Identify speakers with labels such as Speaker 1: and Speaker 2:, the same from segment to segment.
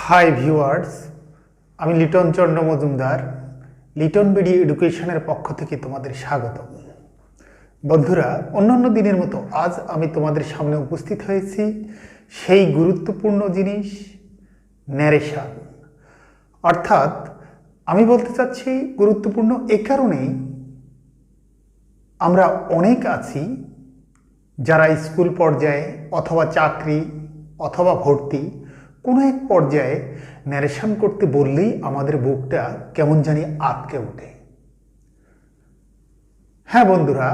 Speaker 1: Hi viewers, আমি লিটন চন্দ্র Majumdar Liton BD এডুকেশনের পক্ষ থেকে তোমাদের স্বাগত। বন্ধুরা, অন্যান্য দিনের মতো আজ আমি তোমাদের সামনে উপস্থিত হয়েছি সেই গুরুত্বপূর্ণ জিনিস ন্যারেশন। অর্থাৎ আমি বলতে চাচ্ছি গুরুত্বপূর্ণ এ কারণেই আমরা অনেক আছি যারা স্কুল পর্যায়ে অথবা চাকরি অথবা ভর্তি কোনো এক পর্যায়ে ন্যারেশন করতে বললেই আমাদের বুকটা কেমন জানি আটকে ওঠে। হ্যাঁ বন্ধুরা,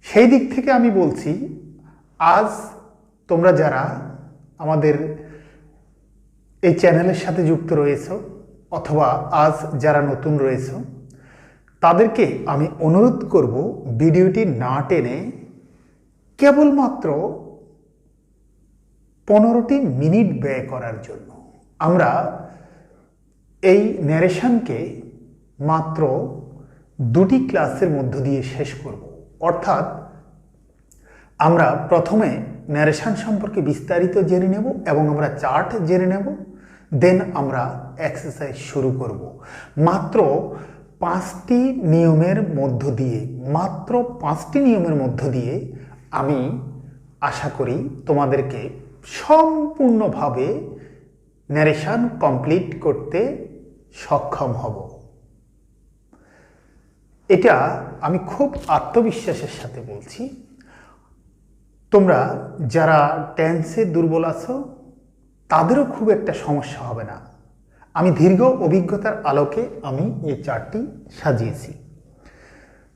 Speaker 1: সেই দিক থেকে আমি বলছি, আজ তোমরা যারা আমাদের এই চ্যানেলের সাথে যুক্ত রয়েছো অথবা আজ যারা নতুন রয়েছো তাদেরকে আমি অনুরোধ করব ভিডিওটি না টেনে কেবলমাত্র 15টি মিনিট ব্যয় করার জন্য। আমরা এই ন্যারেশনকে মাত্র 2টি ক্লাসের মধ্য দিয়ে শেষ করব। অর্থাৎ আমরা প্রথমে ন্যারেশন সম্পর্কে বিস্তারিত জেনে নেব এবং আমরা চার্ট জেনে নেব, দেন আমরা এক্সারসাইজ শুরু করব। মাত্র 5টি নিয়মের মধ্য দিয়ে আমি আশা করি তোমাদেরকে সম্পূর্ণভাবে ন্যারেশন কমপ্লিট করতে সক্ষম হব। এটা আমি খুব আত্মবিশ্বাসের সাথে বলছি। তোমরা যারা টেন্সে দুর্বল আছো তাদেরও খুব একটা সমস্যা হবে না। আমি দীর্ঘ অভিজ্ঞতার আলোকে আমি এই চার্টটি সাজিয়েছি।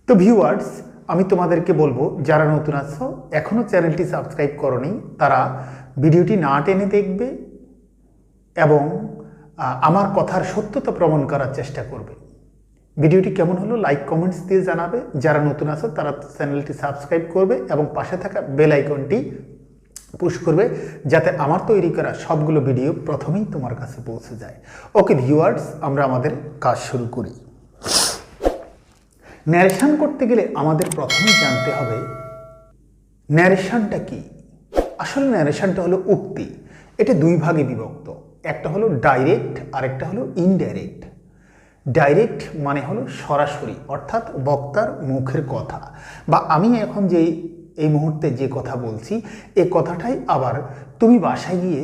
Speaker 1: তো ভিউয়ার্স, আমি তোমাদেরকে বলবো যারা নতুন আছো এখনও চ্যানেলটি সাবস্ক্রাইব করোনি তারা ভিডিওটি না টেনে দেখবে এবং আমার কথার সত্যতা প্রমাণ করার চেষ্টা করবে। ভিডিওটি কেমন হলো লাইক কমেন্টস দিয়ে জানাবে। যারা নতুন আছো তারা চ্যানেলটি সাবস্ক্রাইব করবে এবং পাশে থাকা বেল আইকনটি পুশ করবে যাতে আমার তৈরি করা সবগুলো ভিডিও প্রথমেই তোমার কাছে পৌঁছে যায়। ওকে ভিউয়ার্স, আমরা আমাদের কাজ শুরু করি। ন্যারেশন করতে গেলে আমাদের প্রথমেই জানতে হবে ন্যারেশনটা কি। আসলে ন্যারেশনটা হলো উক্তি। এটা 2 ভাগে বিভক্ত, একটা হলো ডাইরেক্ট আর একটা হলো ইনডাইরেক্ট। ডাইরেক্ট মানে হলো সরাসরি, অর্থাৎ বক্তার মুখের কথা, বা আমি এখন এই মুহূর্তে যে কথা বলছি এই কথাটাই আবার তুমি বাসায় গিয়ে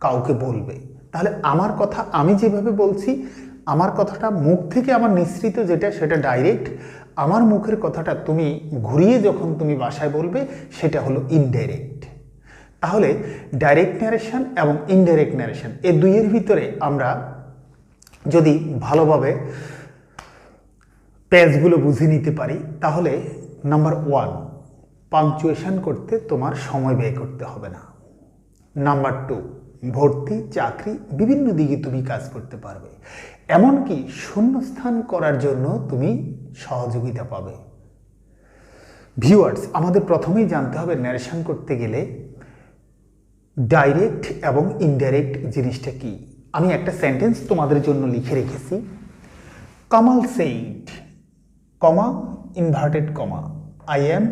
Speaker 1: কাউকে বলবে। তাহলে আমার কথা আমি যেভাবে বলছি, আমার কথাটা মুখ থেকে আমার নিঃসৃত সেটা ডাইরেক্ট। আমার মুখের কথাটা তুমি ঘুরিয়ে যখন তুমি বাসায় বলবে সেটা হলো ইনডাইরেক্ট। তাহলে ডাইরেক্ট ন্যারেশন এবং ইনডাইরেক্ট ন্যারেশন এই দুইয়ের ভিতরে আমরা যদি ভালোভাবে পেজগুলো বুঝে নিতে পারি তাহলে নাম্বার 1, পাংচুয়েশন করতে তোমার সময় ব্যয় করতে হবে না। নাম্বার 2, ভর্তি চাকরি বিভিন্ন দিকে তুমি কাজ করতে পারবে, এমনকি শূন্যস্থান করার জন্য তুমি সহযোগিতা পাবে। ভিউয়ার্স, আমাদের প্রথমেই জানতে হবে ন্যারেশন করতে গেলে ডাইরেক্ট এবং ইনডাইরেক্ট জিনিসটা কি। আমি একটা সেন্টেন্স তোমাদের জন্য লিখে রেখেছি। Kamal said, comma inverted comma, I am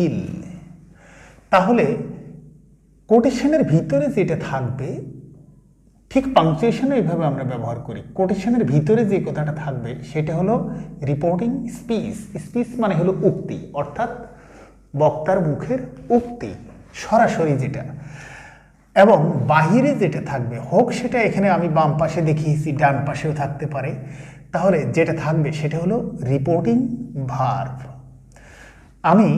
Speaker 1: ill. তাহলে কোটেশনের ভিতরে যেটা থাকবে, ঠিক পাংচুয়েশনে এইভাবে আমরা ব্যবহার করি। কোটেশনের ভিতরে যে কথাটা থাকবে সেটা হলো রিপোর্টিং স্পিচ। স্পিচ মানে হলো উক্তি, অর্থাৎ বক্তার মুখের উক্তি সরাসরি যেটা, এবং বাহিরে যেটা থাকবে হোক সেটা এখানে আমি বাম পাশে দেখিয়েছি, ডান পাশেও থাকতে পারে। তাহলে যেটা থাকবে সেটা হলো রিপোর্টিং ভার্ব। আমি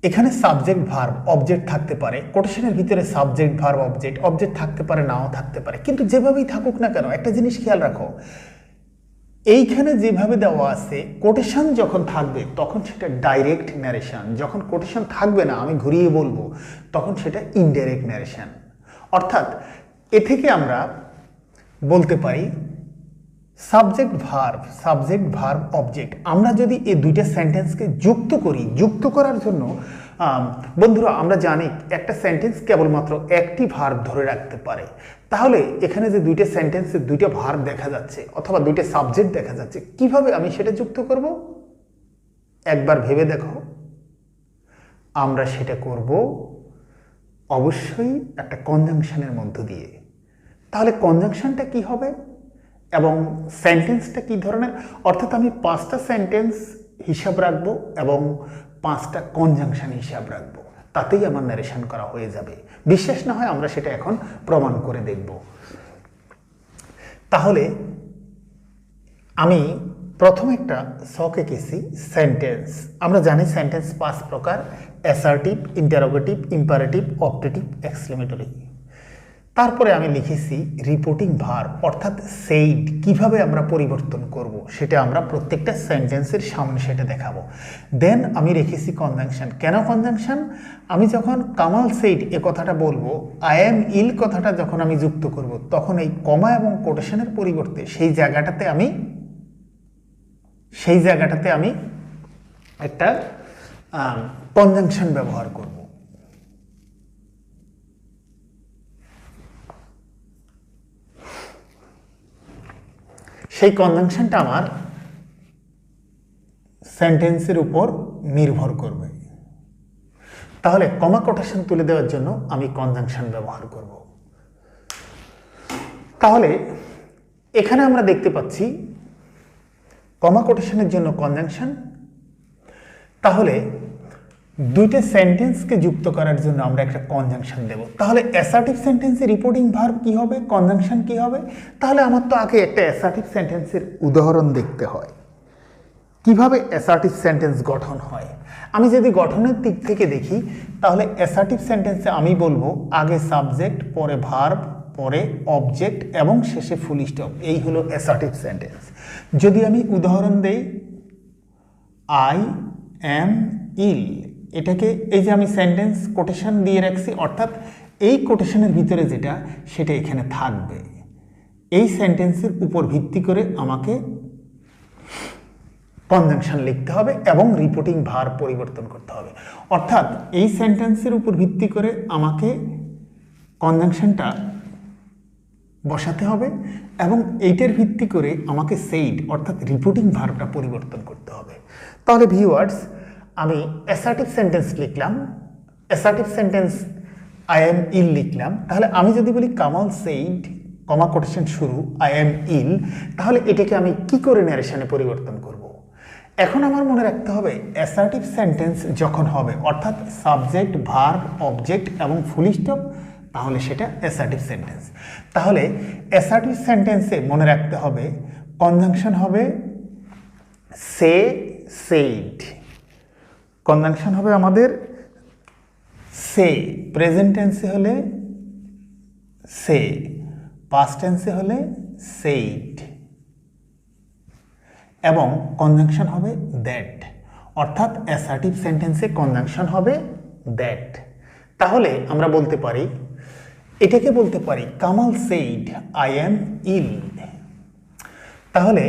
Speaker 1: এখানে সাবজেক্ট ভার্ব অবজেক্ট থাকতে পারে, কোটেশনের ভিতরে সাবজেক্ট ভার্ব অবজেক্ট থাকতে পারে, নাও থাকতে পারে, কিন্তু যেভাবেই থাকুক না কেন একটা জিনিস খেয়াল রাখো, এইখানে যেভাবে দেওয়া আছে কোটেশন যখন থাকবে তখন সেটা ডাইরেক্ট ন্যারেশন, যখন কোটেশন থাকবে না আমি ঘুরিয়ে বলবো তখন সেটা ইনডাইরেক্ট ন্যারেশন। অর্থাৎ এ থেকে আমরা বলতে পারি সাবজেক্ট ভার্ব অবজেক্ট। আমরা যদি এই দুইটা সেন্টেন্সকে যুক্ত করার জন্য বন্ধুরা আমরা জানি একটা সেন্টেন্স কেবলমাত্র একটি ভার্ব ধরে রাখতে পারে। তাহলে এখানে যে দুইটা সেন্টেন্সে দুইটা ভার্ব দেখা যাচ্ছে অথবা দুইটা সাবজেক্ট দেখা যাচ্ছে, কিভাবে আমি সেটা যুক্ত করব একবার ভেবে দেখো। আমরা সেটা করব অবশ্যই একটা কনজাংশনের মধ্য দিয়ে। তাহলে কনজাংশনটা কি হবে এবং সেন্টেন্সটা কি ধরনের, অর্থাৎ আমি 5টা সেন্টেন্স হিসাব রাখবো এবং 5টা কনজাংশন হিসাব রাখবো, তাতেই আমার নারেশন করা হয়ে যাবে। বিশ্বাস না হয় আমরা সেটা এখন প্রমাণ করে দেখব। তাহলে আমি প্রথম একটা ছক এঁকেছি সেন্টেন্স। আমরা জানি সেন্টেন্স 5 প্রকার: assertive, interrogative, imperative, optative, exclamatory. তারপরে আমি লিখেছি রিপোর্টিং ভার্ব, অর্থাৎ সেইড কিভাবে আমরা পরিবর্তন করব সেটা আমরা প্রত্যেকটা সেন্টেন্সের সামনে সেটা দেখাবো। দেন আমি রেখেছি কনজাংশন। কেন কনজাংশন? আমি যখন কামাল সেইড এ কথাটা বলবো, আই এম ইল কথাটা যখন আমি যুক্ত করব, তখন এই কমা এবং কোটেশনের পরিবর্তে সেই জায়গাটাতে আমি একটা কনজাংশন ব্যবহার করব। সেই কনজাংশনটা আমার সেন্টেন্সের উপর নির্ভর করবে। তাহলে কমা কোটেশন তুলে দেওয়ার জন্য আমি কনজাংশন ব্যবহার করব। তাহলে এখানে আমরা দেখতে পাচ্ছি কমা কোটেশনের জন্য কনজাংশন। তাহলে দুইটা সেন্টেন্সকে যুক্ত করার জন্য আমরা একটা কনজাংশন দেব। তাহলে অ্যাসার্টিভ সেন্টেন্সে রিপোর্টিং ভার্ব কি হবে, কনজাংশন কি হবে? তাহলে আমার তো আগে একটা অ্যাসার্টিভ সেন্টেন্সের উদাহরণ দেখতে হয়, কিভাবে অ্যাসার্টিভ সেন্টেন্স গঠন হয়। আমি যদি গঠনের দিক থেকে দেখি, তাহলে অ্যাসার্টিভ সেন্টেন্সে আমি বলবো আগে সাবজেক্ট, পরে ভার্ব, পরে অবজেক্ট এবং শেষে ফুল স্টপ। এই হলো অ্যাসার্টিভ সেন্টেন্স। যদি আমি উদাহরণ দেই, আই অ্যাম ইল, এটাকে এই যে আমি সেন্টেন্স কোটেশন দিয়ে রাখছি, অর্থাৎ এই কোটেশনের ভিতরে যেটা সেটা এখানে থাকবে। এই সেন্টেন্সের উপর ভিত্তি করে আমাকে কনজাংশন লিখতে হবে এবং রিপোর্টিং ভার্ব পরিবর্তন করতে হবে। অর্থাৎ এই সেন্টেন্সের উপর ভিত্তি করে আমাকে কনজাংশনটা বসাতে হবে এবং এইটার ভিত্তি করে আমাকে সেইড অর্থাৎ রিপোর্টিং ভার্বটা পরিবর্তন করতে হবে। তাহলে ভিউয়ার্স, আমি অ্যাসার্টিভ সেন্টেন্স লিখলাম, assertive sentence I am ill লিখলাম। তাহলে আমি যদি বলি কামাল সেইড, কমা কোটেশন শুরু, আই এম ইল, তাহলে এটাকে আমি কি করে ন্যারেশনে পরিবর্তন করব? এখন আমার মনে রাখতে হবে অ্যাসার্টিভ সেন্টেন্স যখন হবে, অর্থাৎ সাবজেক্ট, ভার্ব, অবজেক্ট এবং ফুল স্টপ, তাহলে সেটা অ্যাসার্টিভ সেন্টেন্স। তাহলে অ্যাসার্টিভ সেন্টেন্সে মনে রাখতে হবে কনজাংশন হবে সে, সেইড। কনজাংশন হবে আমাদের সে, প্রেজেন্ট টেন্সে হলে সে, পাস্ট টেন্সে হলে সেইড, এবং কনজাংশন হবে দ্যাট। অর্থাৎ অ্যাসার্টিভ সেন্টেন্সে কনজাংশন হবে দ্যাট। তাহলে আমরা বলতে পারি, এটাকে বলতে পারি Kamal said I am ill. তাহলে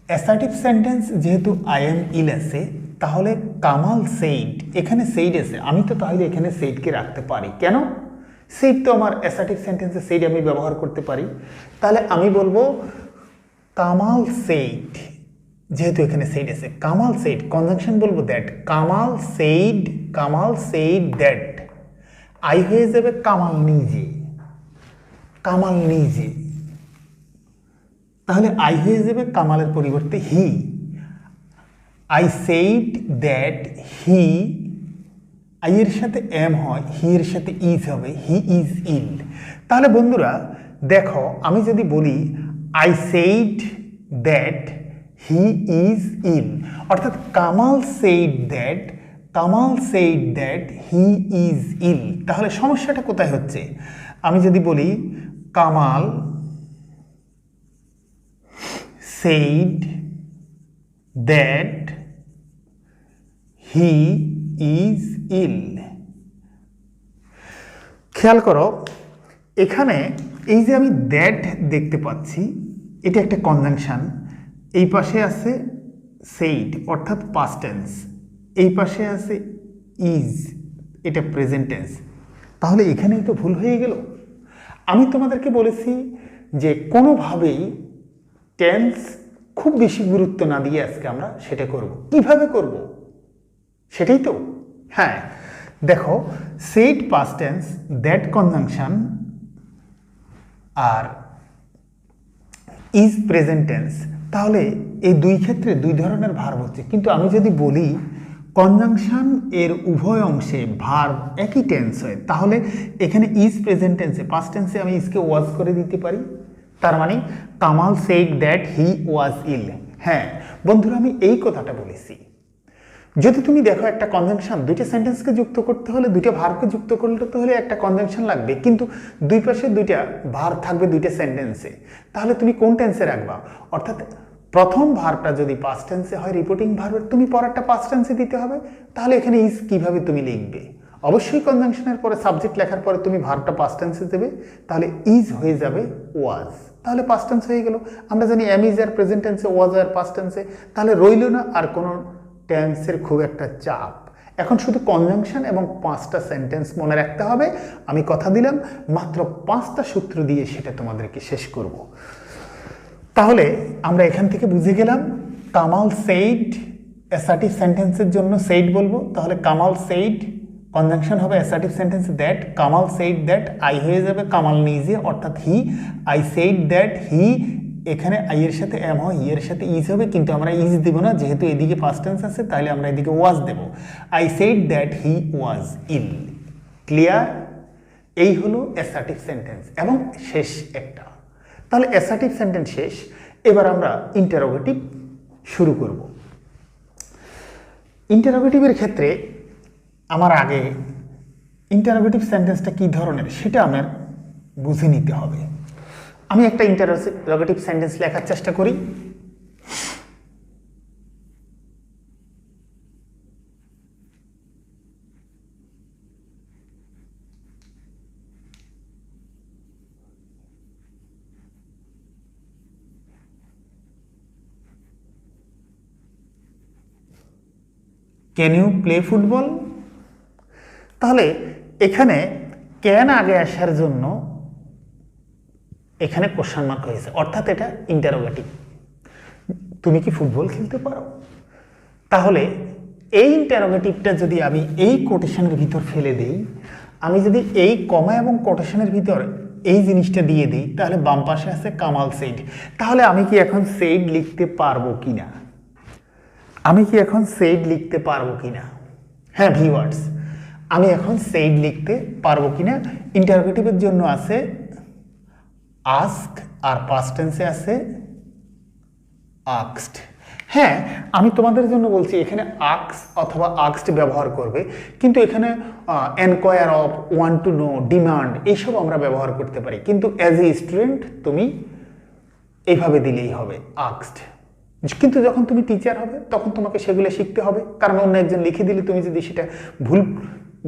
Speaker 1: অ্যাসার্টিভ সেন্টেন্স যেহেতু আই অ্যাম ইল আছে, তাহলে কামাল সেইড, এখানে সেইড আছে, আমি তো তাহলে এখানে সেইডকে রাখতে পারি। কেন? সেইড তো আমার অ্যাসার্টিভ সেন্টেন্সে সেইড আমি ব্যবহার করতে পারি। তাহলে আমি বলবো কামাল সেইড, যেহেতু এখানে সেইড আছে, কামাল সেইড, কনজাংশন বলবো that, Kamal said that. I হয়ে যাবে কামাল নিজে, কামাল নিজে। তাহলে আই হয়ে যাবে কামালের পরিবর্তে he. I said that he, I এর সাথে এম হয়, হি এর সাথে ইজ হবে, হি ইজ ইল। তাহলে বন্ধুরা দেখো, আমি যদি বলি I said that he is ill, অর্থাৎ Kamal said that he is ill. তাহলে সমস্যাটা কোথায় হচ্ছে? আমি যদি বলি Kamal said that he is ill, খেয়াল করো এখানে এই যে আমি দ্যাট দেখতে পাচ্ছি, এটা একটা কনজাংশন। এই পাশে আছে সেইড অর্থাৎ পাস্ট টেন্স, এই পাশে আছে ইজ, এটা প্রেজেন্ট টেন্স। তাহলে এখানেই তো ভুল হয়ে গেল। আমি তোমাদেরকে বলেছি যে কোনোভাবেই টেন্স খুব বেশি গুরুত্ব না দিয়ে আজকে আমরা সেটা করব। কিভাবে করব সেটাই তো, হ্যাঁ, দেখো said past tense that conjunction R is present tense, তাহলে এই দুই ক্ষেত্রে দুই ধরনের ভার্ব হচ্ছে। কিন্তু আমি যদি বলি কনজাংশন এর উভয় অংশে ভার্ব একই টেন্স হয়, তাহলে এখানে ইজ প্রেজেন্ট টেন্সে পাস্ট টেন্সে আমি ইজকে ওয়াজ করে দিতে পারি। তার মানে Kamal said that he was ইল। হ্যাঁ বন্ধুরা, আমি এই কথাটা বলেছি। যদি তুমি দেখো একটা কনজাংশন দুইটা সেন্টেন্সকে যুক্ত করতে হলে, দুইটা ভার্বকে যুক্ত করতে হলে একটা কনজাংশন লাগবে, কিন্তু দুই পাশে দুইটা ভার্ব থাকবে দুইটা সেন্টেন্সে, তাহলে তুমি কোন টেন্সে রাখবা? অর্থাৎ প্রথম ভার্বটা যদি পাস্ট টেন্সে হয় রিপোর্টিং ভার্বের, তুমি পরেরটা পাস্ট টেন্সে দিতে হবে। তাহলে এখানে ইজ কিভাবে তুমি লিখবে? অবশ্যই কনজাংশনের পরে সাবজেক্ট লেখার পরে তুমি ভার্বটা পাস্ট টেন্সে দেবে, তাহলে ইজ হয়ে যাবে ওয়াজ, তাহলে পাস্ট টেন্স হয়ে গেল। আমরা জানি এম ইজ আর প্রেজেন্ট টেন্সে, ওয়াজ আর পাস্ট টেন্সে, তাহলে রইল না আর কোনো টেন্সের খুব একটা চাপ। এখন শুধু কনজাংশন এবং 5টা সেন্টেন্স মনে রাখতে হবে। আমি কথা দিলাম মাত্র 5টা সূত্র দিয়ে সেটা তোমাদেরকে শেষ করব। তাহলে আমরা এখান থেকে বুঝে গেলাম কামাল সেইড অ্যাসার্টিভ সেন্টেন্সের জন্য সেইড বলবো, তাহলে কামাল সেইড কনজাংশন হবে assertive sentence that. Kamal said that I হয়ে যাবে কামাল নিজে অর্থাৎ হি। আই সেইড দ্যাট হি, এখানে আই এর সাথে এম হয়, হি এর সাথে ইজ হবে, কিন্তু আমরা ইজ দেব না, যেহেতু এদিকে পাস্ট টেন্স আছে তাহলে আমরা এদিকে ওয়াজ দেব। I said that he was ill. Clear? এই হলো অ্যাসার্টিভ সেন্টেন্স এবং শেষ একটা। তাহলে অ্যাসার্টিভ সেন্টেন্স শেষ, এবার আমরা ইন্টারোগেটিভ শুরু করব। ইন্টারোগেটিভের ক্ষেত্রে আমার আগে ইন্টারোগেটিভ সেন্টেন্সটা কী ধরনের সেটা আমার বুঝে নিতে হবে। আমি একটা ইন্টারোগেটিভ সেন্টেন্স লেখার চেষ্টা করি। Can you play football? তাহলে এখানে ক্যান আগে আসার জন্য এখানে কোশ্চেন মার্ক হয়েছে, অর্থাৎ এটা ইন্টারোগেটিভ। তুমি কি ফুটবল খেলতে পারো? তাহলে এই ইন্টারোগেটিভটা যদি আমি এই কোটেশনের ভিতর ফেলে দিই, আমি যদি এই কমা এবং কোটেশনের ভিতর এই জিনিসটা দিয়ে দিই, তাহলে বাম পাশে আছে কামাল সেইড। তাহলে আমি কি এখন সেইড লিখতে পারবো কিনা? আমি কি এখন সেইড লিখতে পারবো কিনা? হ্যাঁ ভিউয়ার্স, আমি এখন সেইড লিখতে পারবো কিনা? ইন্টারোগেটিভের জন্য আছে আস্ক আর পাস্ট টেন্সে আছে আস্কড। হ্যাঁ, আমি তোমাদের জন্য বলছি এখানে আক্স অথবা আক্সড ব্যবহার করবে, কিন্তু এখানে enquire of, want to know, demand এইসব আমরা ব্যবহার করতে পারি, কিন্তু অ্যাজ এ স্টুডেন্ট তুমি এইভাবে দিলেই হবে আক্সড। কিন্তু যখন তুমি টিচার হবে তখন তোমাকে সেগুলো শিখতে হবে, কারণ অন্য একজন লিখে দিলে তুমি যদি সেটা ভুল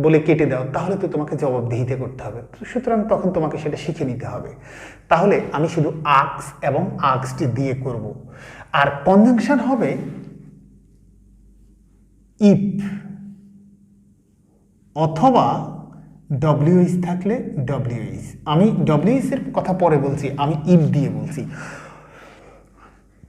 Speaker 1: বলে কেটে দাও তাহলে তো তোমাকে জবাবদিহিতে করতে হবে, সুতরাং তখন তোমাকে সেটা শিখে নিতে হবে। তাহলে আমি শুধু আক্স এবং আক্সড দিয়ে করব। আর কনজাংশন হবে ইফ অথবা ডব্লিউএইচ থাকলে ডব্লিউএইচ। আমি ডব্লিউএইচ এর কথা পরে বলছি, আমি ইফ দিয়ে বলছি।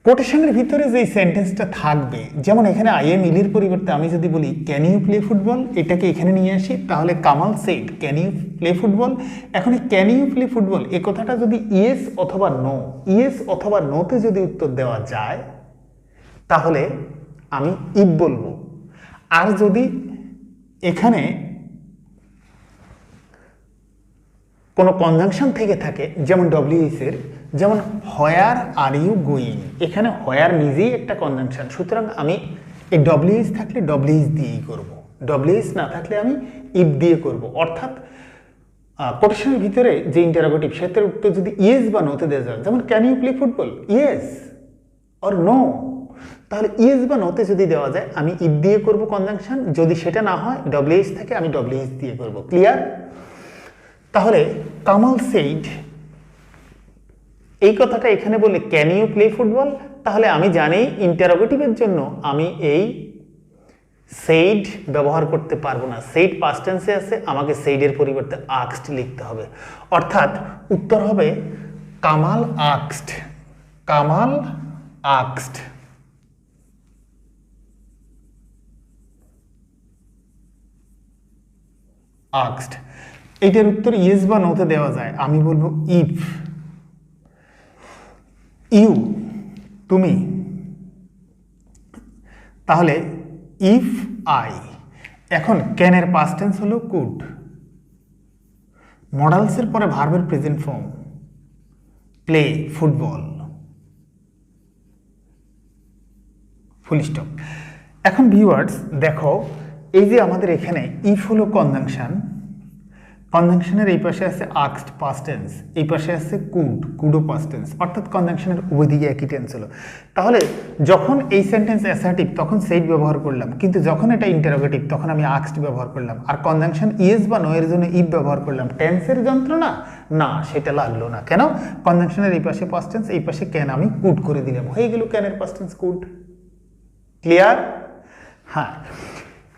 Speaker 1: কোটেশনের ভিতরে যে সেন্টেন্সটা থাকবে, যেমন এখানে আই এম ইলের পরিবর্তে আমি যদি বলি ক্যান ইউ প্লে ফুটবল, এটাকে এখানে নিয়ে আসি, তাহলে Kamal said can you play football. এখন এই ক্যান ইউ প্লে ফুটবল এই কথাটা যদি ইয়েস অথবা নো, ইয়েস অথবা নোতে যদি উত্তর দেওয়া যায় তাহলে আমি ইফ বলবো। আর যদি এখানে কোনো কনজাংশন থেকে থাকে, যেমন ডব্লিউএইচ এর, যেমন হোয়ার আর ইউ গোয়িং, এখানে হোয়ার নিজেই একটা কনজাংশন, সুতরাং আমি এই ডব্লিউএইচ থাকলে ডব্লিউএইচ দিয়েই করব, ডব্লিউএইচ না থাকলে আমি ইফ দিয়ে করব। অর্থাৎ কোটেশনের ভিতরে যে ইন্টারোগেটিভ সেটার উত্তর যদি ইয়েস বা নোতে দেওয়া যায়, যেমন can you play football, yes or no, তাহলে ইয়েস বা নোতে যদি দেওয়া যায় আমি ইফ দিয়ে করব কনজাংশন, যদি সেটা না হয় ডব্লিউএইচ থাকে আমি ডব্লিউএইচ দিয়ে করব। ক্লিয়ার? তাহলে কামাল সেইড এই কথাটা এখানে বলে ক্যান ইউ প্লে ফুটবল, তাহলে আমি জানি ইন্টারোগেটিভের জন্য আমি এই সেইড ব্যবহার করতে পারবো না, সেইড পাস্ট টেন্সে আছে, আমাকে সেইডের পরিবর্তে আক্সড লিখতে হবে। অর্থাৎ উত্তর হবে কামাল আক্সড, কামাল আক্সড। আস্কড। এইটার উত্তর ইয়েস বা নোতে দেওয়া যায়। আমি বলবো ইফ, ইউ তুমি, তাহলে ইফ আই। এখন ক্যানের পাস্ট টেন্স হলো কুড। মডালসের পরে ভার্বের present form, play football, full stop. এখন ভিউয়ার্স দেখো, এই যে আমাদের এখানে ইফ হলো কনজাংশন, কনজাংশনের এই পাশে আছে আস্কড পাস্ট টেন্স, এই পাশে আছে কুড, কুডও পাস্ট টেন্স, অর্থাৎ কনজাংশনের উভয় দিকে একই টেন্স হলো। তাহলে যখন এই সেন্টেন্স অ্যাসার্টিভ তখন সেইড ব্যবহার করলাম, কিন্তু যখন এটা ইন্টারোগেটিভ তখন আমি আস্কড ব্যবহার করলাম। আর কনজাংশন ইয়েস বা নো এর জন্য ইফ ব্যবহার করলাম। টেন্সের যন্ত্রণা না, সেটা লাগলো না। কেন? কনজাংশনের এই পাশে পাস্ট টেন্স, এই পাশে ক্যান আমি কুড করে দিলাম, হয়ে গেল ক্যানের পাস্ট টেন্স কুড। ক্লিয়ার? হ্যাঁ,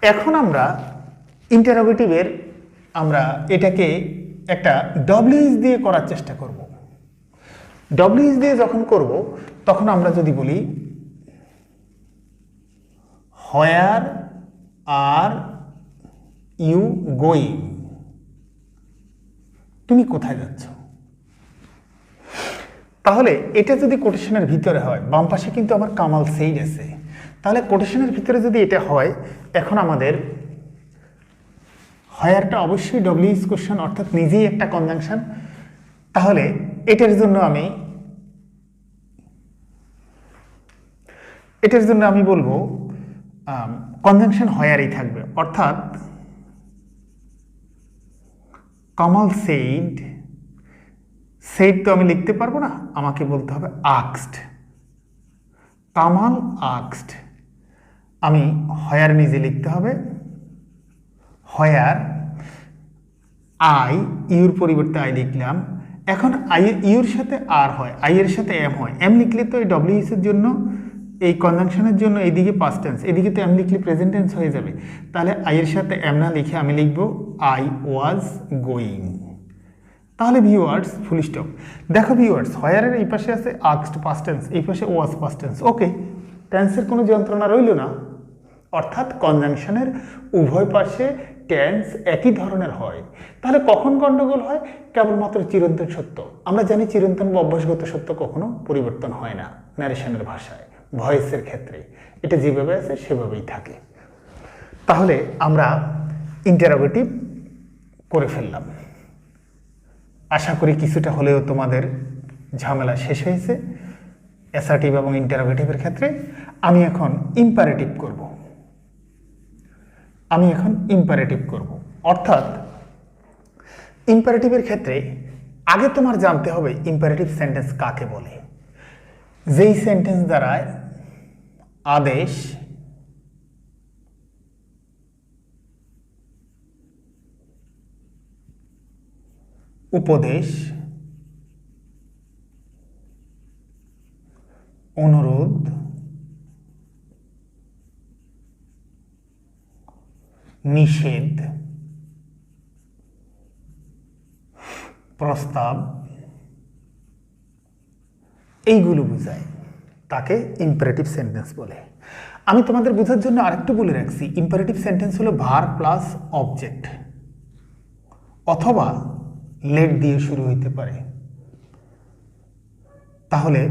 Speaker 1: এখন আমরা ইন্টারোগেটিভের আমরা এটাকে একটা ডব্লিউএস দিয়ে করার চেষ্টা করব। ডব্লিউএস দিয়ে যখন করব তখন আমরা যদি বলি হোয়ার আর ইউ গোয়িং, তুমি কোথায় যাচ্ছ? তাহলে এটা যদি কোটেশনের ভিতরে হয়, বাম পাশে কিন্তু আমার কামাল সেইড আছে, তাহলে কোটেশনের ভিতরে যদি এটা হয়, এখন আমাদের হোয়ারটা অবশ্যই ডব্লিউএস কোশ্চেন, অর্থাৎ নিজেই একটা কনজাংশন। তাহলে এটার জন্য আমি বলবো কনজাংশন হোয়ারই থাকবে, অর্থাৎ কামাল সেইড, সেইড তো আমি লিখতে পারবো না, আমাকে বলতে হবে আস্কড। কামাল আস্কড, আমি হোয়ার নিজে লিখতে হবে, হোয়ার আই, ইউর পরিবর্তে আই লিখলাম। এখন আই ইউর সাথে আর হয়, আই এর সাথে এম হয়, এম লিখলে তো এই ডব্লিউএস এর জন্য, এই কনজাংশনের জন্য এইদিকে পাস্ট টেন্স, এদিকে তো এম লিখলে প্রেজেন্ট টেন্স হয়ে যাবে। তাহলে আই এর সাথে এম না লিখে আমি লিখবো আই ওয়াজ গোয়িং। তাহলে ভিউয়ার্স ফুল স্টপ। দেখো ভিউয়ার্স, হোয়ারের এই পাশে আছে আস্কড পাস্ট টেন্স, এই পাশে ওয়াজ পাস্ট টেন্স, ওকে, টেন্সের কোনো যন্ত্রণা রইল না। অর্থাৎ কনজাংশনের উভয় পাশে টেন্স একই ধরনের হয়। তাহলে কখন গন্ডগোল হয়? কেবলমাত্র চিরন্তন সত্য। আমরা জানি চিরন্তন বা অভ্যাসগত সত্য কখনো পরিবর্তন হয় না ন্যারেশনের ভাষায়, ভয়েসের ক্ষেত্রে এটা যেভাবে আছে সেভাবেই থাকে। তাহলে আমরা ইন্টারোগেটিভ করে ফেললাম। আশা করি কিছুটা হলেও তোমাদের ঝামেলা শেষ হয়েছে অ্যাসার্টিভ এবং ইন্টারোগেটিভের ক্ষেত্রে। আমি এখন ইম্পারেটিভ করব। অর্থাৎ ইম্পারেটিভের ক্ষেত্রে আগে তোমার জানতে হবে ইম্পারেটিভ সেন্টেন্স কাকে বলে। যেই সেন্টেন্স দ্বারা আদেশ, উপদেশ, অনুরোধ, নিষেধ, প্রস্তাব, এইগুলো বোঝায়, তাকে ইম্পারেটিভ সেন্টেন্স বলে। আমি তোমাদের বোঝার জন্য আরেকটু বলে রাখছি, ইম্পারেটিভ সেন্টেন্স হলো ভার্ব প্লাস অবজেক্ট অথবা লেট দিয়ে শুরু হইতে পারে। তাহলে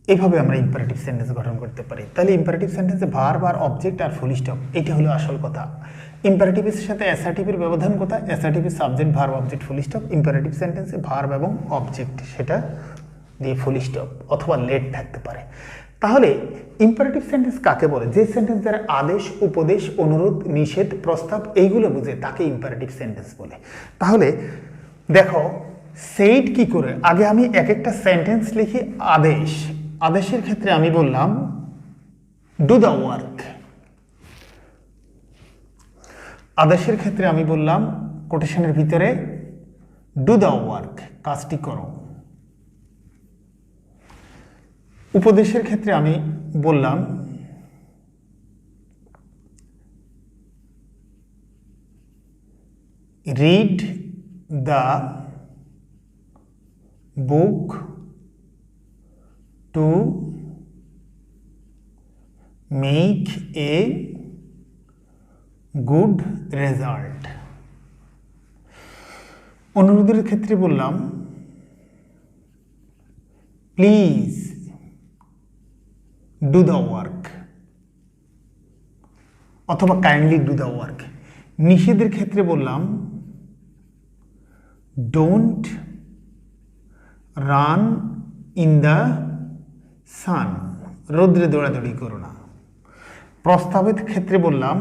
Speaker 1: এইভাবে আমরা ইম্পারেটিভ সেন্টেন্স গঠন করতে পারি। তাহলে ইম্পারেটিভ সেন্টেন্সে ভার্ব আর অবজেক্ট আর ফুল স্টপ, এটা হলো আসল কথা। ইম্পারেটিভের সাথে অ্যাসার্টিভের ব্যবধান কোথায়? অ্যাসার্টিভের subject, verb, object, full stop. Imperative সেন্টেন্সে ভার্ব এবং অবজেক্ট, সেটা দিয়ে ফুল স্টপ অথবা লেট থাকতে পারে। তাহলে ইম্পারেটিভ সেন্টেন্স কাকে বলে? যে সেন্টেন্স দ্বারা আদেশ, উপদেশ, অনুরোধ, নিষেধ, প্রস্তাব এইগুলো বুঝে তাকে ইম্পারেটিভ সেন্টেন্স বলে। তাহলে দেখো সেইড কি করে, আগে আমি এক একটা সেন্টেন্স লিখি। আদেশ, আদেশের ক্ষেত্রে আমি বললাম ডু দ্য ওয়ার্ক। আদেশের ক্ষেত্রে আমি বললাম কোটেশনের ভিতরে ডু দ্য ওয়ার্ক, কাজটি করো। উপদেশের ক্ষেত্রে আমি বললাম read the book to make a good result. অনুরোধের ক্ষেত্রে বললাম প্লিজ ডু দ্য ওয়ার্ক অথবা কাইন্ডলি ডু দ্য ওয়ার্ক। নিষেধের ক্ষেত্রে বললাম don't run in the sun, রৌদ্রে দৌড়াদৌড়ি করো না। প্রস্তাবের ক্ষেত্রে বললাম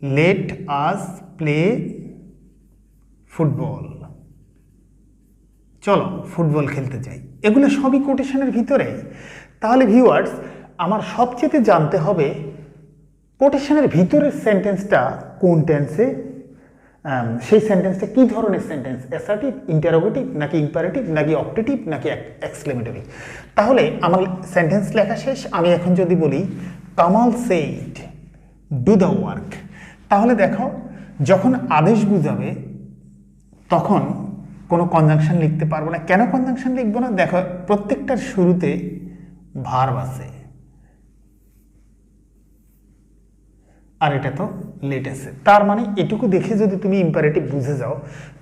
Speaker 1: লেট আস প্লে ফুটবল, চলো ফুটবল খেলতে যাই। এগুলো সবই কোটেশনের ভিতরে। তাহলে ভিউয়ার্স, আমার সবচেয়ে জানতে হবে কোটেশনের ভিতরের সেন্টেন্সটা কোন টেন্সে, সেই সেন্টেন্সটা কি ধরনের সেন্টেন্স, অ্যাসার্টিভ, ইন্টারোগেটিভ, নাকি ইম্পারেটিভ, নাকি অপটেটিভ, নাকি এক্সক্লেমেটরি। তাহলে আমার সেন্টেন্স লেখা শেষ। আমি এখন যদি বলি Kamal said do the work, তাহলে দেখো যখন আদেশ বুঝাবে তখন কোনো কনজাংশন লিখতে পারবো না। কেন কনজাংশন লিখবো না? দেখো প্রত্যেকটার শুরুতে ভার্ব আছে, আর এটা তো লেট আছে। তার মানে এটুকু দেখে যদি তুমি ইম্পারেটিভ বুঝে যাও,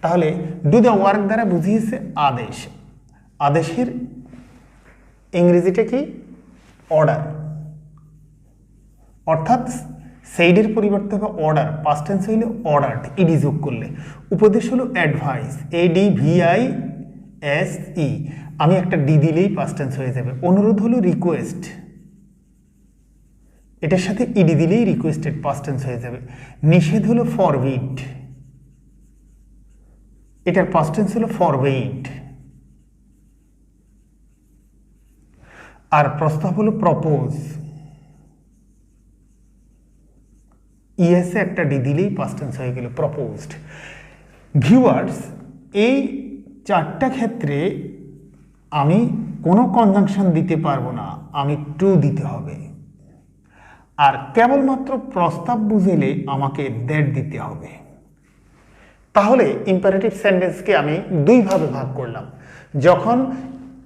Speaker 1: তাহলে ডু দ্য ওয়ার্ক দ্বারা বুঝিয়েছে আদেশ। আদেশের ইংরেজিটা কি? অর্ডার। অর্থাৎ সেইডের পরিবর্তে হবে অর্ডার, পাস্ট টেন্স হইলে অর্ডারড, ইডি যোগ করলে। উপদেশ হলো অ্যাডভাইস, ADVISE, আমি একটা ডি দিলেই পাস্ট টেন্স হয়ে যাবে। অনুরোধ হলো রিকোয়েস্ট, এটার সাথে ইডি দিলেই রিকোয়েস্টেড পাস্ট টেন্স হয়ে যাবে। নিষেধ হলো ফরবিড, এটার পাস্ট টেন্স হলো ফরবেইড। আর প্রস্তাব হলো প্রপোজ, ইএসএ একটা ডি দিলেই পাস্ট টেন্স হয়ে গেল, প্রপোজড। ভিউয়ার্স, এই চারটা ক্ষেত্রে আমি কোনো কনজাংশন দিতে পারবো না, আমি টু দিতে হবে। আর কেবলমাত্র প্রস্তাব বুঝিলে আমাকে দ্যাট দিতে হবে। তাহলে ইম্পারেটিভ সেন্টেন্সকে আমি দুইভাবে ভাগ করলাম। যখন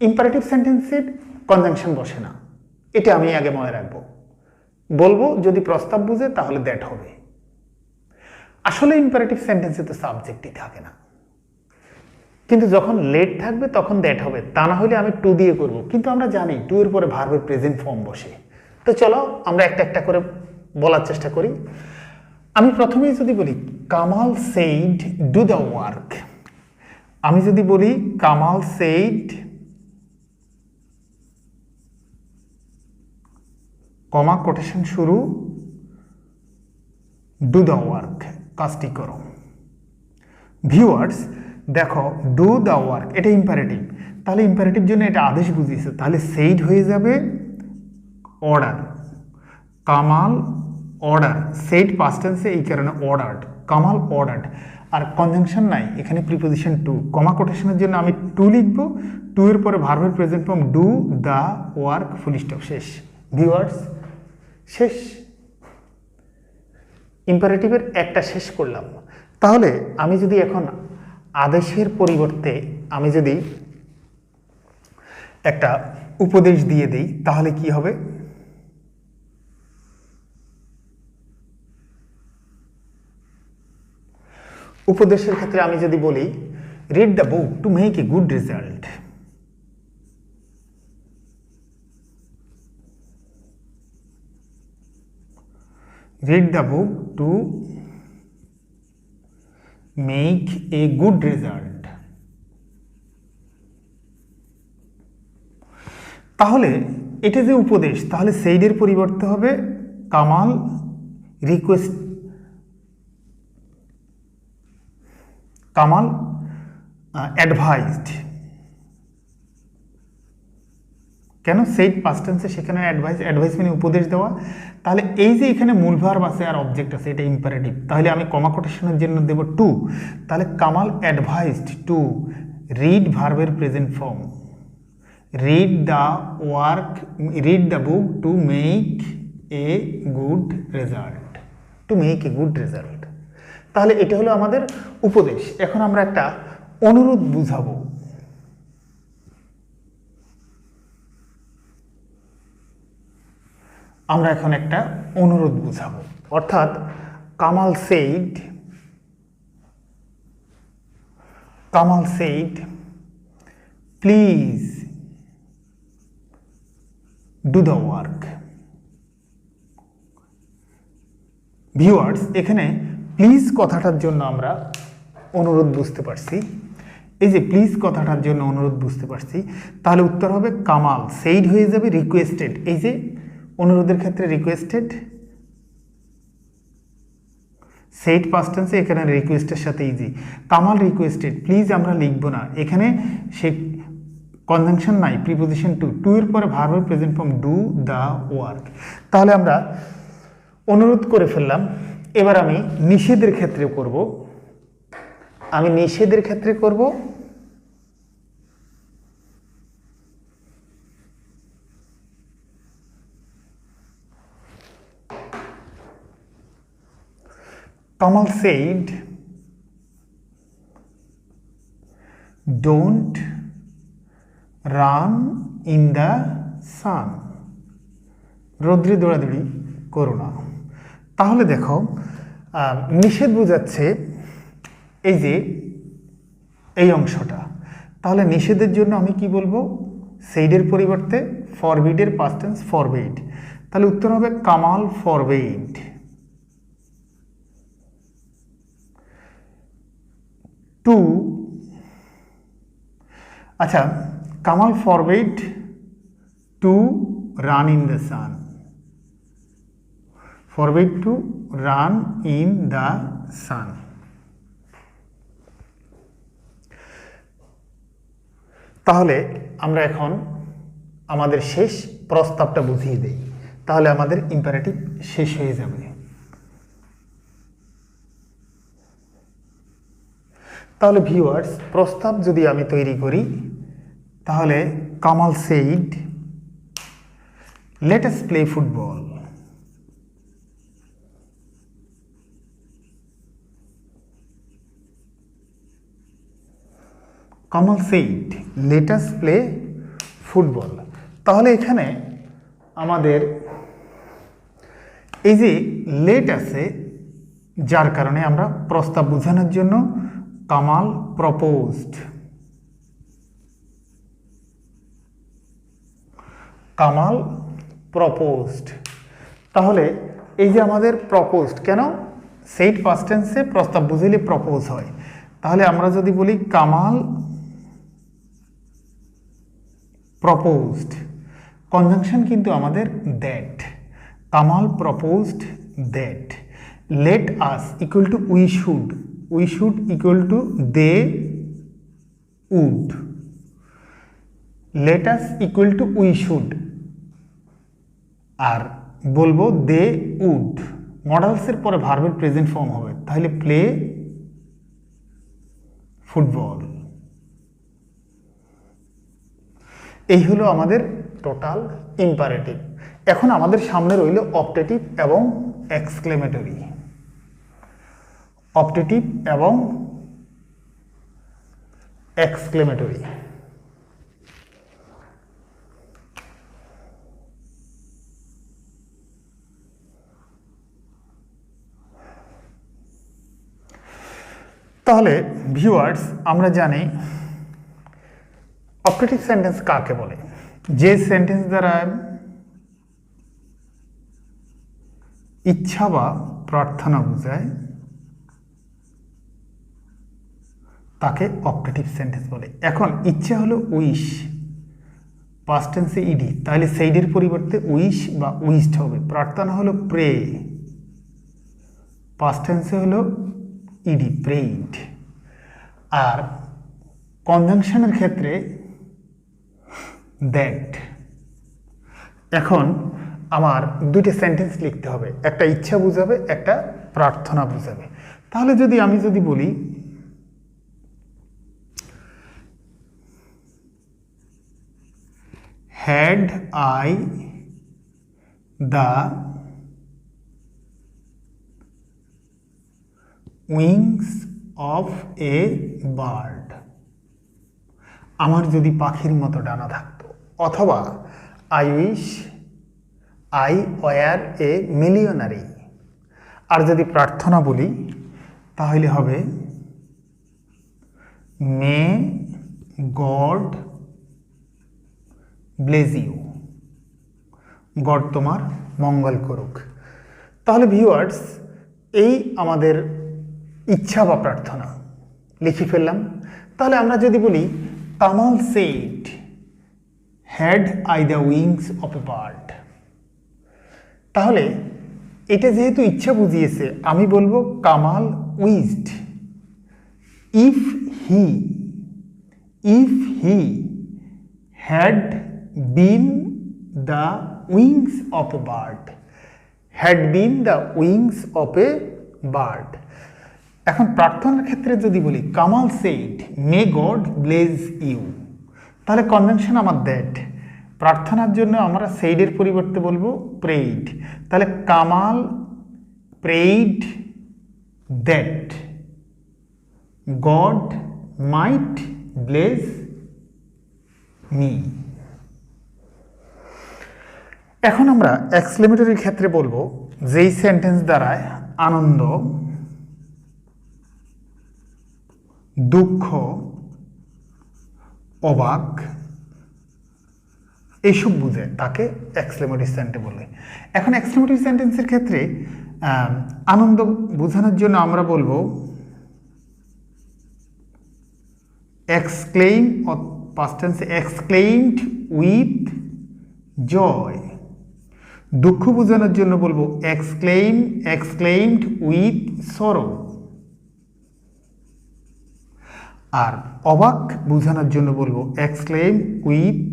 Speaker 1: ইম্পারেটিভ সেন্টেন্সের কনজাংশন বসে না, এটা আমি আগে মনে রাখবো, বলবো যদি প্রস্তাব বুঝে তাহলে দ্যাট হবে। আসলে ইম্পারেটিভ সেন্টেন্সে তো সাবজেক্টই থাকে না, কিন্তু যখন লেট থাকবে তখন দ্যাট হবে। তা না হলে আমি টু দিয়ে করব, কিন্তু আমরা জানি টু এর পরে ভার্বের প্রেজেন্ট ফর্ম বসে। তো চলো আমরা একটা একটা করে বলার চেষ্টা করি। আমি প্রথমেই যদি বলি Kamal said do the work, আমি যদি বলি কামাল সেইড কমা কোটেশন শুরু ডু দ্য ওয়ার্ক, কাজটি করো। ভিউয়ার্স দেখো, ডু দ্য ওয়ার্ক এটা ইম্পারেটিভ, তাহলে ইম্পারেটিভ জন্য এটা আদেশ বুঝিয়েছে, তাহলে সেইড হয়ে যাবে order. Kamal order, said past টেন্সে এই কারণে অর্ডার্ড, কামাল অর্ডার্ড। আর কনজাংশন নাই, এখানে প্রিপোজিশন টু। কমা কোটেশনের জন্য আমি টু লিখবো, টু এর পরে ভার্বের present form do the work, full stop, শেষ। ভিউয়ার্স শেষ, ইম্পারেটিভের একটা শেষ করলাম। তাহলে আমি যদি এখন আদেশের পরিবর্তে আমি যদি একটা উপদেশ দিয়ে দেই তাহলে কি হবে? উপদেশের ক্ষেত্রে আমি যদি বলি read the book to make a good result, read the book to make a good result। তাহলে এটা যে উপদেশ, তাহলে সেইডের পরিবর্তে হবে কামাল রিকোয়েস্ট, কামাল অ্যাডভাইসড। কেন? সেইড পাস্ট টেন্সে, সেখানে অ্যাডভাইস, অ্যাডভাইস মানে উপদেশ দেওয়া। তাহলে এই যে এখানে মূল ভার্ব আছে আর অবজেক্ট আছে, এটা ইম্পারেটিভ, তাহলে আমি কমা কোটেশনের জন্য দেব টু। তাহলে কামাল অ্যাডভাইসড টু রিড ভার্বের present form, read the work, read the book to make a good result, two make a good result. তাহলে এটা হলো আমাদের উপদেশ। এখন আমরা একটা অনুরোধ বুঝাবো। আমরা এখন একটা অনুরোধ বুঝাবো, অর্থাৎ Kamal said please do the work. Viewers, এখানে প্লিজ কথাটার জন্য আমরা অনুরোধ বুঝতে পারছি। এই যে প্লিজ কথাটার জন্য অনুরোধ বুঝতে পারছি, তাহলে উত্তর হবে কামাল সেইড হয়ে যাবে রিকোয়েস্টেড। এই যে অনুরোধের ক্ষেত্রে রিকোয়েস্টেড, সেইড পাস্ট টেন্সে, এখানে রিকোয়েস্টের সাথে ইজি। কামাল রিকোয়েস্টেড, প্লিজ আমরা লিখবো না, এখানে সে কনজাংশন নাই, প্রিপোজিশন টু এর পরে ভার্বের present form do the work. তাহলে আমরা অনুরোধ করে ফেললাম। এবার আমি নিষেধের ক্ষেত্রে করব। Kamal said, don't run in the sun. রৌদ্রে দৌড়াদৌড়ি করো না। তাহলে দেখো, নিষেধ বোঝাচ্ছে এই যে এই অংশটা। তাহলে নিষেধের জন্য আমি কি বলবো? সেইডের পরিবর্তে ফরবিডের পাস্ট টেন্স ফরবিড। তাহলে উত্তর হবে কামাল ফরবিড। টু, আচ্ছা, Kamal forbid to run in the San. Forbid to run in the সান। তাহলে আমরা এখন আমাদের শেষ প্রস্তাবটা বুঝিয়ে দেই, তাহলে আমাদের ইম্পারেটিভ শেষ হয়ে যাবে। তাহলে ভিউয়ার্স, প্রস্তাব যদি আমি তৈরি করি, তাহলে Kamal said, late us play football. Kamal said, late us play football. তাহলে এখানে আমাদের এই যে লেট আছে, যার কারণে আমরা প্রস্তাব বোঝানোর জন্য কামাল প্রপোজড। কামাল প্রপোজড। তাহলে এই যে আমাদের প্রপোজড, কেন? সেইড পাস্ট টেন্সে প্রস্তাব বুঝাইলে প্রপোজ হয়। তাহলে আমরা যদি বলি কামাল প্রপোজড, কনজাংশন কিন্তু আমাদের that. Kamal proposed that. Let us equal to we should, we should equal to they would. Let us equal to we should, আর বলবো দে উড। মডেলসের পরে ভার্বের প্রেজেন্ট ফর্ম হবে, তাহলে প্লে ফুটবল। এই হলো আমাদের টোটাল ইম্পারেটিভ। এখন আমাদের সামনে রইল অপটেটিভ এবং এক্সক্লেমেটরি। অপটেটিভ এবং এক্সক্লেমেটরি। তাহলে ভিউয়ার্স, আমরা জানি অপটেটিভ সেন্টেন্স কাকে বলে? যে সেন্টেন্স দ্বারা ইচ্ছা বা প্রার্থনা বোঝায় তাকে অপটেটিভ সেন্টেন্স বলে। এখন ইচ্ছা হলো উইশ, পাস্ট টেন্সে ইডি, তাহলে সেইডের পরিবর্তে উইশ বা উইশড হবে। প্রার্থনা হলো প্রে, পাস্ট টেন্সে হলো ইডি, প্রেইড। আর কনজাংশনের ক্ষেত্রে দ্যাট। এখন আমার দুইটা সেন্টেন্স লিখতে হবে, একটা ইচ্ছা বুঝাবে, একটা প্রার্থনা বুঝাবে। তাহলে আমি যদি বলি had I the wings of a bird, আমার যদি পাখির মতো ডানা থাকতো, অথবা I wish I were a millionaire. আর যদি প্রার্থনা বলি তাহলে হবে may God bless you, God তোমার মঙ্গল করুক। তাহলে ভিউয়ার্স, এই আমাদের ইচ্ছা বা প্রার্থনা লিখে ফেললাম। তাহলে আমরা যদি বলি Kamal said had I the wings of a bird, তাহলে এটা যেহেতু ইচ্ছা বুঝিয়েছে আমি বলবো Kamal wished if he had been the wings of a bird, had been the wings of a bird. এখন প্রার্থনার ক্ষেত্রে যদি বলি Kamal said may God bless you, তাহলে কনভেনশন আমার দ্যাট। প্রার্থনার জন্য আমরা সেইডের পরিবর্তে বলবো প্রেইড। তাহলে Kamal prayed that God might bless me. এখন আমরা এক্সক্লেমেটরির ক্ষেত্রে বলবো যেই সেন্টেন্স দ্বারায় আনন্দ, দুঃখ, অবাক এইসব বুঝে তাকে এক্সক্লেমেটরি সেন্টেন্স বলে। এখন এক্সক্লেমেটরি সেন্টেন্সের ক্ষেত্রে আনন্দ বোঝানোর জন্য আমরা বলবো এক্সক্লেইম, পাস্ট টেন্সে এক্সক্লেইমড উইথ জয়। দুঃখ বোঝানোর জন্য বলবো এক্সক্লেইমড উইথ সরো। আর অবাক বোঝানোর জন্য বলবো এক্সক্লেইম উইথ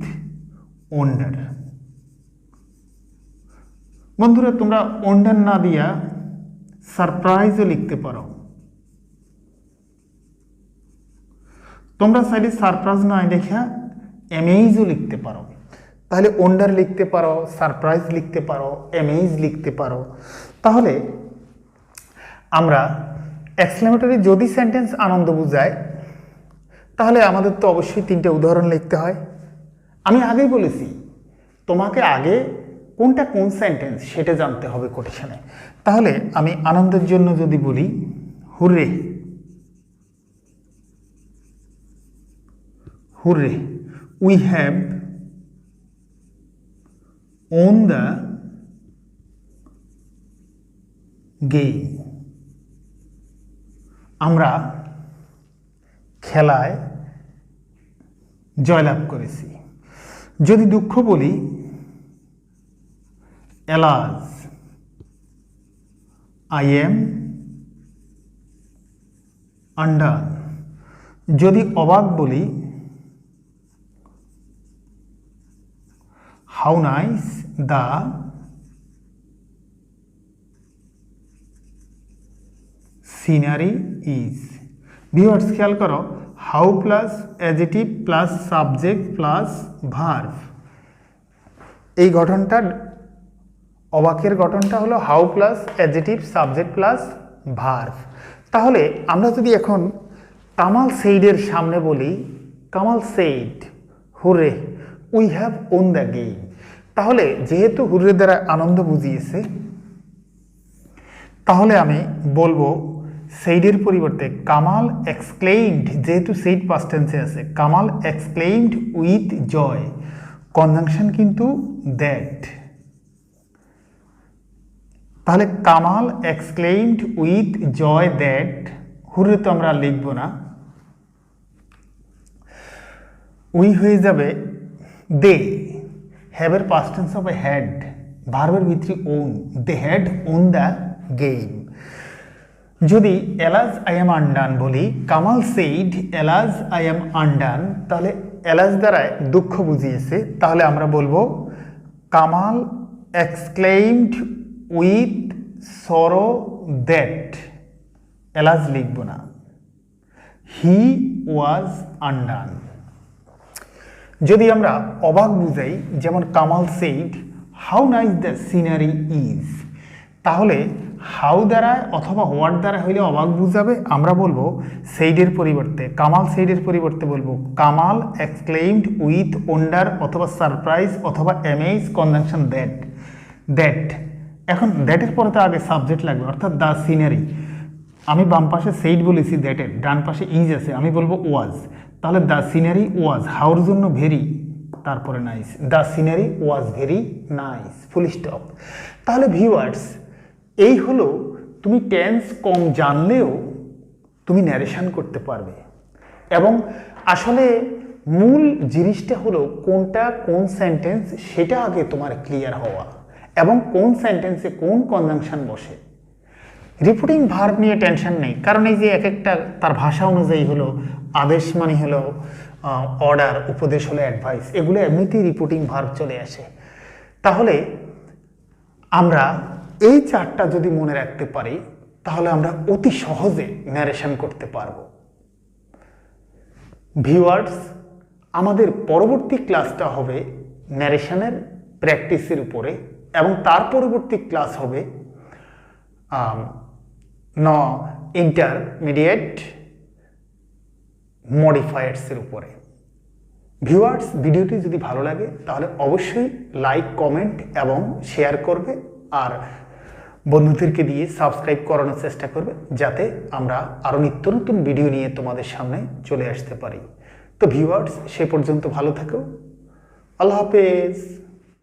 Speaker 1: ওন্ডার। বন্ধুরা, তোমরা ওন্ডার না দিয়া সারপ্রাইজও লিখতে পারো। তোমরা চাইলে সারপ্রাইজ না লেখা অ্যামেজও লিখতে পারো। তাহলে ওন্ডার লিখতে পারো, সারপ্রাইজ লিখতে পারো, অ্যামেজ লিখতে পারো। তাহলে আমরা এক্সক্লেমেটরি যদি সেন্টেন্স আনন্দ বুঝায় তাহলে আমাদের তো অবশ্যই 3টে উদাহরণ লিখতে হয়। আমি আগেই বলেছি তোমাকে আগে কোনটা কোন সেন্টেন্স সেটা জানতে হবে কোটেশনে। তাহলে আমি আনন্দের জন্য যদি বলি hurray, hurray we have won the game, আমরা খেলায় জয়লাভ করেছি। যদি দুঃখ বলি এলাজ আই এম আন্ডার। যদি অবাক বলি how nice the scenery is. Viewers, খেয়াল করো how plus adjective plus subject plus verb, এই গঠনটা অবাকের গঠনটা হলো how plus adjective subject plus verb. তাহলে আমরা যদি এখন কামাল সেইডের সামনে বলি Kamal said hurray we have won the game, তাহলে যেহেতু হুররে দ্বারা আনন্দ বুঝিয়েছে তাহলে আমি বলবো সেইডের পরিবর্তে কামাল এক্সক্লেইমড, যেহেতু সেইড পাস্ট টেন্সে আছে, Kamal exclaimed with joy. Conjunction কিন্তু দ্যাট। তাহলে Kamal exclaimed with joy that, hurray তো আমরা লিখব না, উই হয়ে যাবে দে। হ্যাভের পাস্ট টেন্স হবে হ্যাড, ভার্বের ভিতরে won, they had won the game. যদি এলাজ আই এম আনডান বলি Kamal said alas I am undone, তাহলে এলাজ দ্বারায় দুঃখ বুঝিয়েছে, তাহলে আমরা বলবো Kamal exclaimed with sorrow that, এলাজ লিখব না, হি ওয়াজ আনডান। যদি আমরা অবাক বুঝাই যেমন Kamal said how nice the scenery is, তাহলে হাউ দ্বারায় অথবা হোয়াট দ্বারা হইলে অবাক বুঝাবে, আমরা বলবো সেইডের পরিবর্তে কামাল সেইডের পরিবর্তে বলবো কামাল এক্সক্লেইমড উইথ ওন্ডার অথবা সারপ্রাইজ অথবা অ্যামেজ কনজাংশন দ্যাট। দ্যাট, এখন দ্যাটের পরে তো আগে সাবজেক্ট লাগবে, অর্থাৎ দ্য সিনারি। আমি বাম পাশে সেইড বলেছি দ্যাটের, ডান পাশে ইজ আছে, আমি বলবো ওয়াজ। তাহলে দ্য সিনারি ওয়াজ, হাউর জন্য ভেরি, তারপরে nice, the scenery was very nice, full stop. তাহলে ভিউয়ার্স, এই হলো তুমি টেন্স কম জানলেও তুমি ন্যারেশন করতে পারবে। এবং আসলে মূল জিনিসটা হলো কোনটা কোন সেন্টেন্স সেটা আগে তোমার ক্লিয়ার হওয়া, এবং কোন সেন্টেন্সে কোন কনজাংশন বসে। রিপোর্টিং ভার্ব নিয়ে টেনশন নেই, কারণ এই যে এক একটা তার ভাষা অনুযায়ী হলো আদেশ মানে হলো অর্ডার, উপদেশ হলো অ্যাডভাইস, এগুলো এমনিতেই রিপোর্টিং ভার্ব চলে আসে। তাহলে আমরা এই চারটা যদি মনে রাখতে পারি তাহলে আমরা অতি সহজে ন্যারেশন করতে পারবো। ভিউয়ার্স, আমাদের পরবর্তী ক্লাসটা হবে ন্যারেশনের প্র্যাকটিসের উপরে, এবং তার পরবর্তী ক্লাস হবে ইন্টারমিডিয়েট মডিফায়ার্সের উপরে। ভিউয়ার্স, ভিডিওটি যদি ভালো লাগে তাহলে অবশ্যই লাইক, কমেন্ট এবং শেয়ার করবে, আর বন্ধুদেরকে দিয়ে সাবস্ক্রাইব করানোর চেষ্টা করবে, যাতে আমরা আরও নিত্য নতুন ভিডিও নিয়ে তোমাদের সামনে চলে আসতে পারি। তো ভিউয়ার্স, সে পর্যন্ত ভালো থাকো। আল্লাহ হাফেজ।